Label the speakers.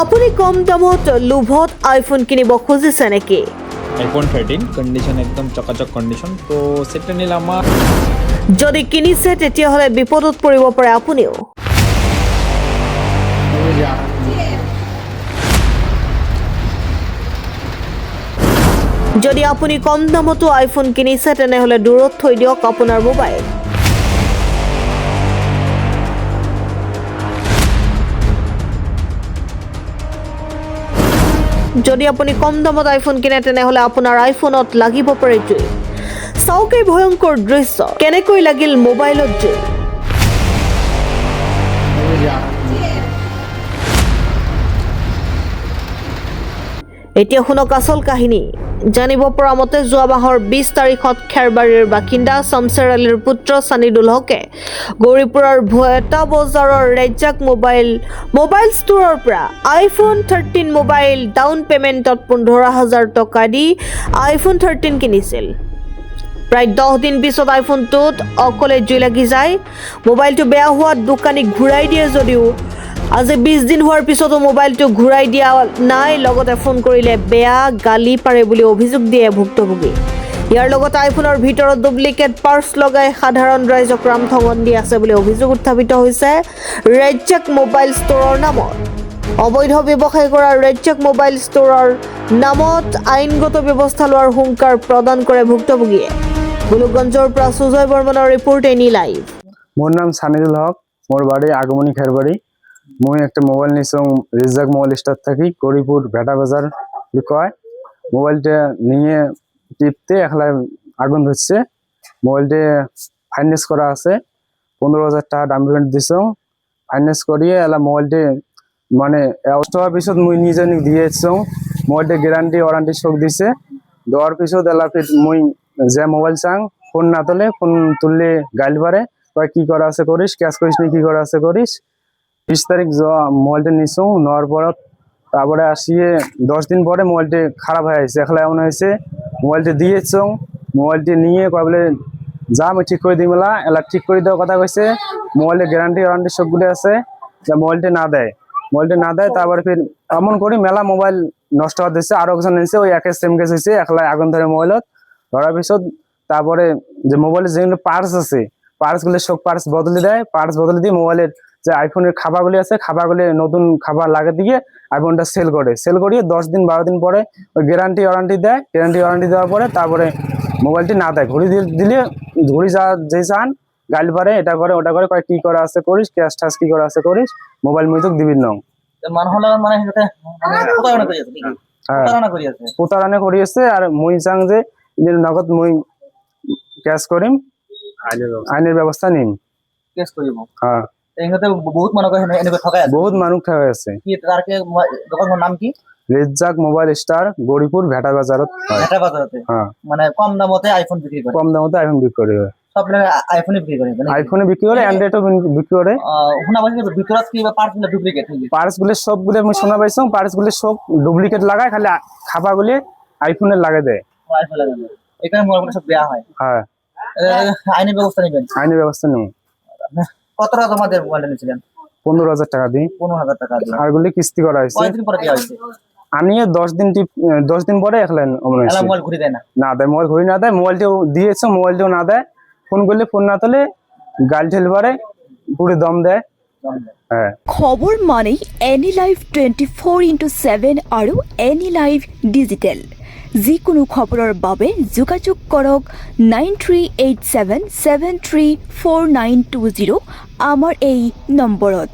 Speaker 1: আপুনি কম দামত লোভত আইফোন কিনিব খুজিছে নেকি?
Speaker 2: iPhone 13 কন্ডিশন একদম চকাচক কন্ডিশন, তো সেটা নিলে আমার
Speaker 1: যদি কিনিছে তেতিয়াহ'লে বিপদত পৰিব পাৰে আপুনিও। যদি আপুনি কম দামতো আইফোন কিনিছে তেনেহ'লে দূৰত থৈ দিয়ক আপোনাৰ মোবাইল। যদি আপুনি কম দামত আইফোন কিনে তেনেহ'লে আপোনাৰ আইফোনত লাগিব পাৰে জুই। চাওক এই ভয়ংকৰ দৃশ্য, কেনেকৈ লাগিল মোবাইলত জুই। এতিয়া শুনক আচল কাহিনী। জানিব পৰা মতে যোৱা মাহৰ 20 তাৰিখত খেৰবাৰীৰ বাসিন্দা শামছেৰ আলীৰ পুত্ৰ ছানিদুল হকে গৌৰীপুৰৰ ভুৱেটা বজাৰৰ ৰাজ্জাক মোবাইল ষ্ট'ৰৰ পৰা iPhone 13 মোবাইল ডাউন পেমেণ্টত 15,000 টকা দি iPhone 13 কিনিছিল। প্ৰায় 10 দিন পিছত আইফোনটোত অকলে জুই লাগি যায়। মোবাইলটো বেয়া হোৱাত দোকানীক ঘূৰাই দিয়ে যদিও আজি 20 দিন হোৱাৰ পিছতো মোবাইলটো ঘূৰাই দিয়া নাই, লগতে ফোন কৰিলে বেয়া গালি পাৰে বুলি অভিযোগ দিয়ে ভুক্তভোগী। ইয়াৰ লগতে আইফোনৰ ভিতৰত ডুপ্লিকেট পাৰ্টছ লগাই সাধাৰণ ৰাইজক ৰামঠঙন দি আছে বুলি অভিযোগ উত্থাপিত হৈছে ৰাজ্জাক মোবাইল ষ্ট'ৰৰ নামত। অবৈধ ব্যৱসায় কৰা ৰাজ্জাক মোবাইল ষ্ট'ৰৰ নামত আইনগত ব্যৱস্থা লোৱাৰ হুংকাৰ প্ৰদান কৰে ভুক্তভোগীয়ে। গোলকগঞ্জৰ পৰা সুজয় বৰ্মনৰ ৰিপোৰ্ট এনি লাইভ।
Speaker 3: মোর নাম সানিদুল হক, মোর বাড়ি আগমনী খেরবাড়ি। মুই একটা মোবাইল নিয়েছিলাম রেজাক মোবাইল স্টার থাকি গরিপুর ভেটা বাজার কয়। মোবাইলটা নিয়ে টিপতে একলা আগুন ধরছে। মোবাইলটা ফাইন্যান্স করা আছে, 15,000 টাকা ডাউন পেমেন্ট দিছো। ফাইন্যান্স করিয়ে এলা মোবাইলটা মানে অষ্টমার পিছত মুই নিজে দিয়েছো। মোবাইলটা গ্যারান্টি ওয়ারেন্টি সব দিছে। দেওয়ার পিছত এলা ফির মুই যে মোবাইল চাং ফোন না তোলে, ফোন তুললে গাইল পারে কি করা আছে করিস, ক্যাশ করিস নি কি করা আছে করিস। 20 তারিখ মোবাইলটা নিছো, নেওয়ার পর তারপরে আসিয়ে 10 দিন পরে মোবাইলটা খারাপ হয়ে গেছে। এখন এমন হয়েছে মোবাইলটা দিয়েছো, মোবাইলটা নিয়ে কয় বলে যা আমি ঠিক করে দিই মেলা এলা ঠিক করে দেওয়ার কথা কইছে। মোবাইলের গ্যারান্টি ওয়ারেন্টি সবগুলো আছে, মোবাইলটা না দেয়। তারপরে ফির এমন করি মেলা মোবাইল নষ্ট হওয়া দিচ্ছে। আরো একজন নিয়েছে, ওই একের সেম কেস হয়েছে, একলা আগুন ধরে মোবাইলত ধরার পিছত তারপরে যে মোবাইলের যেগুলো পার্টস আছে পার্টসগুলো সব পার্টস বদলে দেয়। পার্টস বদলে দিয়ে মোবাইলের যে আইফোনের খাবারগুলি আছে খাবারগুলি নতুন খাবার লাগিয়ে দিয়ে আইফোনটা সেল করিয়ে 10 দিন 12 দিন পরে ওই গ্যারান্টি ওয়ারেন্টি দেয়। গ্যারান্টি ওয়ারেন্টি দেওয়ার পরে তারপরে মোবাইলটি না দেয়, ঘুরি দিলে ঘুরি যা যে চান গাইল পারে এটা করে ওটা করে কয় কি করা আছে করিস, ক্যাশ ঠাস কি করা আছে করিস, মোবাইল মুই তোকে দিবি নং। প্রতারণা করিয়েছে। আর মুই চাং যে নগদ মুই ক্যাশ করিম, আইনের ব্যবস্থা নিম। হ্যাঁ, বহুত মানুষ ঠকাই আছে।
Speaker 4: নাম কি?
Speaker 3: রেজাক মোবাইল স্টার গৌরীপুর ভেটা বাজারত। হ্যাঁ,
Speaker 4: মানে কম দামতে আইফোন বিক্রি করে।
Speaker 3: কম দামতে আইফোন বিক্রি করে।
Speaker 4: সব আইফোনে বিক্রি করে।
Speaker 3: আইফোনে বিক্রি করে, অ্যান্ড্রয়েডও বিক্রি করে।
Speaker 4: শোনা পাইছি ভিতৰত কি পার্টস গুলো ডুপ্লিকেট নাকি?
Speaker 3: পার্টস গুলো সবগুলো আমি শোনা পাইছো, পার্টস গুলো সব ডুপ্লিকেট লাগায়, খালি খাবারগুলো আইফোনে লাগাই দেয়।
Speaker 4: আইফোন লাগানো এখানে মোবাইল সব বেয়া হয়।
Speaker 3: হ্যাঁ,
Speaker 4: আইনের ব্যবস্থা নেবেন?
Speaker 3: আইনের ব্যবস্থা নেব।
Speaker 4: কত টাকা তোমাদের মোবাইল নিয়েছিলেন?
Speaker 3: 15,000 টাকা দিই।
Speaker 4: 15,000 টাকা দিয়ে।
Speaker 3: আর গুলি কিস্তি করা হয়েছে।
Speaker 4: কয়দিন পরে দেওয়া হয়েছে?
Speaker 3: আনিয়ে 10 দিন পরে একলেন
Speaker 4: মোবাইল ঘুরে দেয় না?
Speaker 3: না দেয়, মোবাইল ঘুরি না দেয়। মোবাইলটাও দিয়েছে, মোবাইলটাও না দেয়। ফোন করলে ফোন না তোলে, গাল ঠেল পারে, পুরো দম দেয়। হ্যাঁ,
Speaker 5: খবর মানেই এনি লাইভ 24/7 আৰু এনি লাইভ ডিজিটেল। যিকোনো খবৰৰ বাবে যোগাযোগ কৰক 9387734920 আমাৰ এই নম্বৰত।